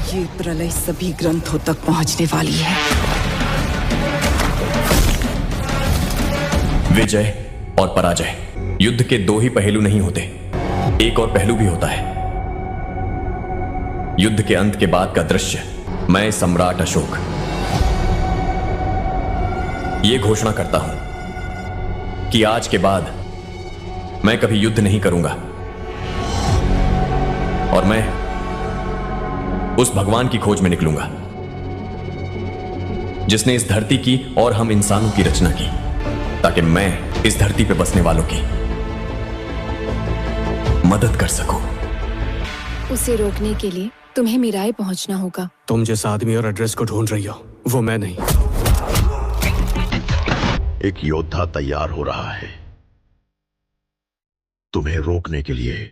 ये प्रलय सभी ग्रंथों तक पहुंचने वाली है। विजय और पराजय, युद्ध के दो ही पहलू नहीं होते, एक और पहलू भी होता है। युद्ध के अंत के बाद का दृश्य। मैं सम्राट अशोक ये घोषणा करता हूं कि आज के बाद मैं कभी युद्ध नहीं करूंगा और मैं उस भगवान की खोज में निकलूंगा जिसने इस धरती की और हम इंसानों की रचना की, ताकि मैं इस धरती पे बसने वालों की मदद कर सकूं। उसे रोकने के लिए तुम्हें मिराई पहुंचना होगा। तुम जिस आदमी और एड्रेस को ढूंढ रही हो वो मैं नहीं। एक योद्धा तैयार हो रहा है तुम्हें रोकने के लिए,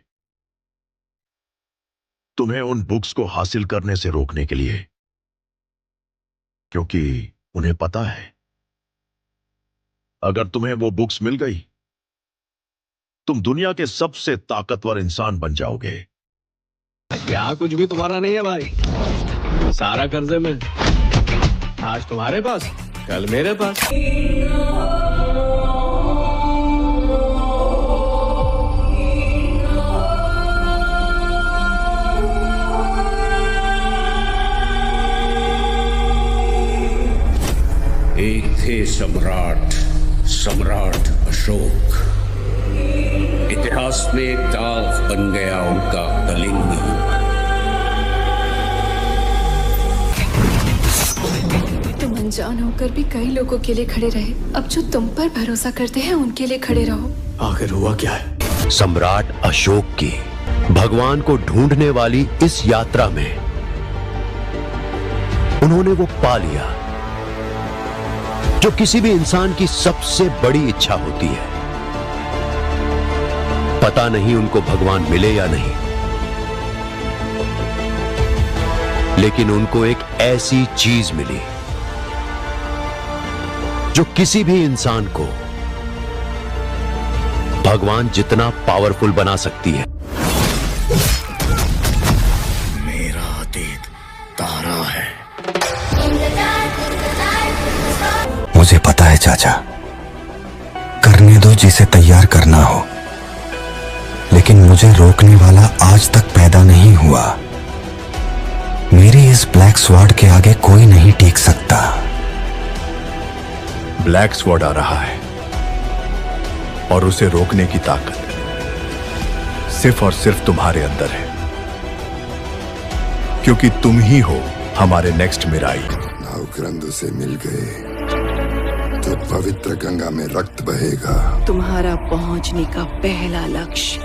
तुम्हें उन बुक्स को हासिल करने से रोकने के लिए, क्योंकि उन्हें पता है अगर तुम्हें वो बुक्स मिल गई तुम दुनिया के सबसे ताकतवर इंसान बन जाओगे। क्या कुछ भी तुम्हारा नहीं है भाई, सारा कर्जे में। आज तुम्हारे पास, कल मेरे पास। एक थे सम्राट अशोक। इतिहास में एक दाग बन गया उनका कलिंग। तुम अनजान होकर भी कई लोगों के लिए खड़े रहे। अब जो तुम पर भरोसा करते हैं उनके लिए खड़े रहो। आखिर हुआ क्या है? सम्राट अशोक की भगवान को ढूंढने वाली इस यात्रा में उन्होंने वो पा लिया जो किसी भी इंसान की सबसे बड़ी इच्छा होती है। पता नहीं उनको भगवान मिले या नहीं, लेकिन उनको एक ऐसी चीज मिली जो किसी भी इंसान को भगवान जितना पावरफुल बना सकती है। मेरा अतीत तारा है। मुझे पता है चाचा, करने दो जिसे तैयार करना हो, लेकिन मुझे रोकने वाला आज तक पैदा नहीं हुआ। मेरी इस ब्लैक स्वॉर्ड के आगे कोई नहीं टिक सकता। ब्लैक स्वॉर्ड आ रहा है और उसे रोकने की ताकत सिर्फ और सिर्फ तुम्हारे अंदर है, क्योंकि तुम ही हो हमारे नेक्स्ट मिराई। नावक्रंद से मिल गए तो पवित्र गंगा में रक्त बहेगा। तुम्हारा पहुंचने का पहला लक्ष्य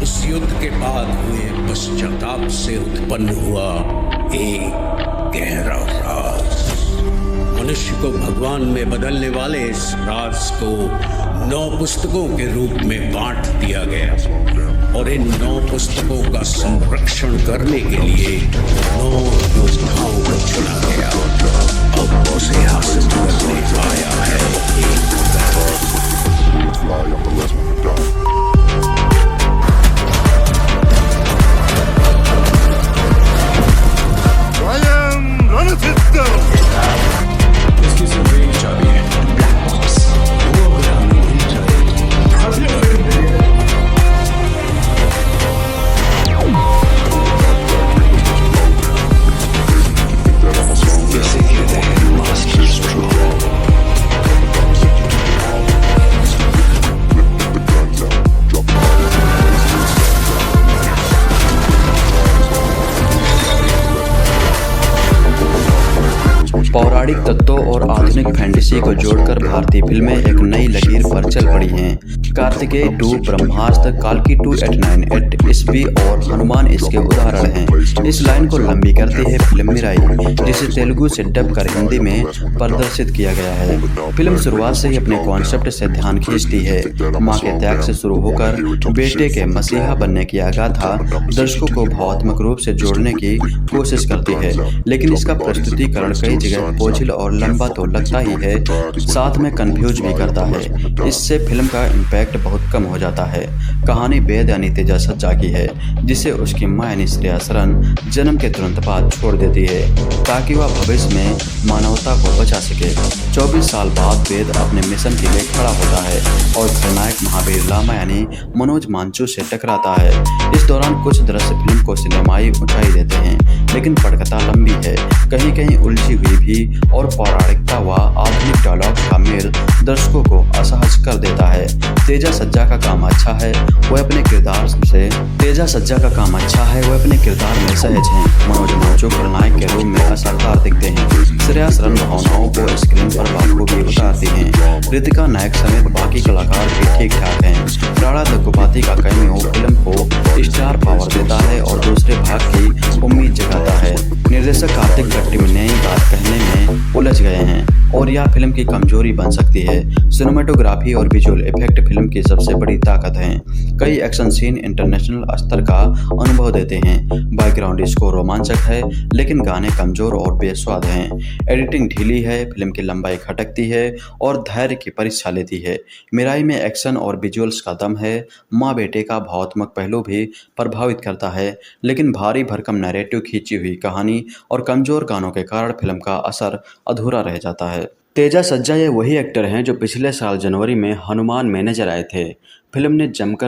उस युद्ध के बाद हुए पश्चाताप से उत्पन्न हुआ एक गहरा राज। मनुष्य को भगवान में बदलने वाले इस राज को 9 पुस्तकों के रूप में बांट दिया गया और इन 9 पुस्तकों का संरक्षण करने के लिए 9 योद्धाओं को चुना गया। अब उसे हासिल करने आया है इसकी सिर्फ एक चाबी है, ब्लैक बॉक्स। पौराणिक तत्वों और आधुनिक फैंटेसी को जोड़कर भारतीय फिल्में एक नई लकीर पर चल पड़ी हैं। कार्तिकेय 2, ब्रह्मास्त्र, काल्की 2, 898, इसबी और हनुमान इसके उदाहरण हैं। इस लाइन को लंबी करती है फिल्म मिराई, जिसे तेलुगु से डब कर हिंदी में प्रदर्शित किया गया है। फिल्म शुरुआत से ही अपने कॉन्सेप्ट से ध्यान खींचती है। माँ के त्याग से शुरू होकर बेटे के मसीहा बनने की आगाथा दर्शकों को भावनात्मक रूप से जोड़ने की कोशिश करती है, लेकिन इसका प्रस्तुतिकरण कई जगह बोझिल और लंबा तो लगता ही है, साथ में कंफ्यूज भी करता है। इससे फिल्म का इम्पैक्ट बहुत कम हो जाता है। कहानी बेद यानी तेजा सज्जा की है, जिसे उसकी मां यानी श्रेया सरन जन्म के तुरंत बाद छोड़ देती है ताकि वह भविष्य में मानवता को बचा सके। 24 साल बाद वेद अपने मिशन के लिए खड़ा होता है और खलनायक महावीर लामा यानी मनोज मांचू से टकराता है। इस दौरान कुछ दृश्य फिल्म को सिनेमाई ऊंचाई देते हैं, लेकिन पटकथा लंबी है, कहीं कहीं उलझी हुई भी, और पौराणिकता व आधुनिक डायलॉग का मेल दर्शकों को असहज कर देता है। तेजा सज्जा का काम अच्छा है, वह अपने किरदार में सहज हैं। मनोज मांचू खलनायक के रूप में असरदार दिखते हैं। श्रेया सरन भावनाओं को स्क्रीन पर बाखूबी उतारती हैं। ऋतिका नायक समेत बाकी कलाकार भी ठीक ठाक हैं। राणा दग्गुबाती का कैमियो फिल्म को स्टार पावर देता है और दूसरे भाग की उम्मीद जगाता है। निर्देशक कार्तिक गट्टी में नई बात कहने में उलझ गए हैं और यह फिल्म की कमजोरी बन सकती है। सिनेमेटोग्राफी और विजुअल इफेक्ट फिल्म की सबसे बड़ी ताकत हैं। कई एक्शन सीन इंटरनेशनल स्तर का अनुभव देते हैं। बैकग्राउंड स्कोर रोमांचक है, लेकिन गाने कमजोर और बेस्वाद हैं। एडिटिंग ढीली है, फिल्म की लंबाई खटकती है और धैर्य की परीक्षा लेती है। मिराई में एक्शन और विजुअल्स का दम है। माँ बेटे का भावात्मक पहलू भी प्रभावित करता है, लेकिन भारी भरकम नैरेटिव, खींची हुई कहानी और कमजोर गानों के कारण फिल्म का असर अधूरा रह जाता है। तेजा सज्जा ये वही एक्टर हैं जो पिछले साल जनवरी में हनुमान में नजर आए थे। फिल्म ने जमकर